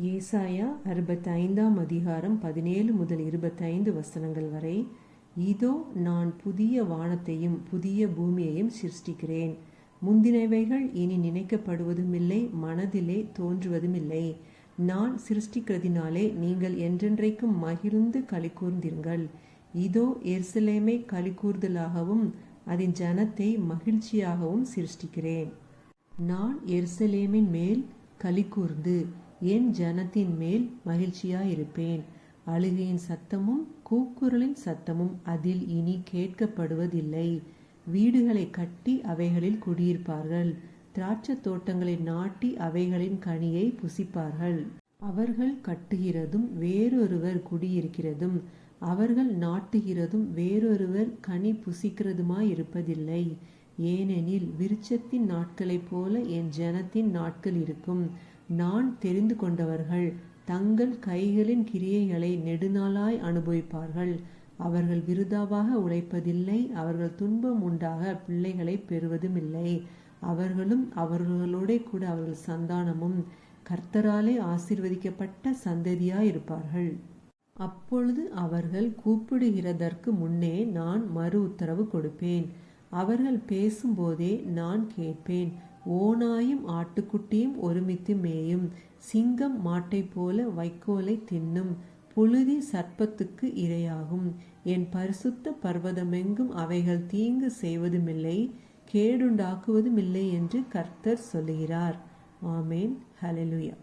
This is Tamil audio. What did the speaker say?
ஏசாயா 65ஆம் அதிகாரம் 17 முதல் 25 வசனங்கள் வரை. இதோ நான் புதிய வானத்தையும் புதிய பூமியையும் சிருஷ்டிக்கிறேன். முந்தினவைகள் இனி நினைக்கப்படுவதுமில்லை, மனதிலே தோன்றுவதுமில்லை. நான் சிருஷ்டிக்கிறதினாலே நீங்கள் என்றென்றைக்கும் மகிழ்ந்து களிகூர்ந்திருங்கள். இதோ எருசலேமை களிகூர்தலாகவும் அதன் ஜனத்தை மகிழ்ச்சியாகவும் சிருஷ்டிக்கிறேன். நான் எருசலேமின் மேல் களிகூர்ந்து என் ஜனத்தின் மேல் மகிழ்ச்சியாயிருப்பேன். அழுகையின் சத்தமும் கூக்குரலின் சத்தமும் அதில் இனி கேட்கப்படுவதில்லை. வீடுகளை கட்டி அவைகளில் குடியிருப்பார்கள். திராட்சை தோட்டங்களை நாட்டி அவைகளின் கனியை புசிப்பார்கள். அவர்கள் கட்டுகிறதும் வேறொருவர் குடியிருக்கிறதும், அவர்கள் நாட்டுகிறதும் வேறொருவர் கனி புசிக்கிறதுமாயிருப்பதில்லை. ஏனெனில் விருட்சத்தின் நாட்களைப் போல என் ஜனத்தின் நாட்கள் இருக்கும். நான் தெரிந்து கொண்டவர்கள் தங்கள் கைகளின் கிரியைகளை நெடுநாளாய் அனுபவிப்பார்கள். அவர்கள் விருதாவாக உழைப்பதில்லை, அவர்கள் துன்பம் உண்டாக பிள்ளைகளை பெறுவதுமில்லை. அவர்களும் அவர்களோட கூட அவர்கள் சந்தானமும் கர்த்தராலே ஆசீர்வதிக்கப்பட்ட சந்ததியாயிருப்பார்கள். அப்பொழுது அவர்கள் கூப்பிடுகிறதற்கு முன்னே நான் மறு உத்தரவு கொடுப்பேன். அவர்கள் பேசும்போதே நான் கேட்பேன். ஓநாயும் ஆட்டுக்குட்டியும் ஒருமித்து மேயும். சிங்கம் மாட்டை போல வைக்கோலை தின்னும். புழுதி சர்ப்பத்துக்கு இரையாகும். என் பரிசுத்த பர்வதமெங்கும் அவைகள் தீங்கு செய்வதுமில்லை, கேடுண்டாக்குவதுமில்லை என்று கர்த்தர் சொல்லுகிறார். ஆமேன். ஹல்லேலூயா.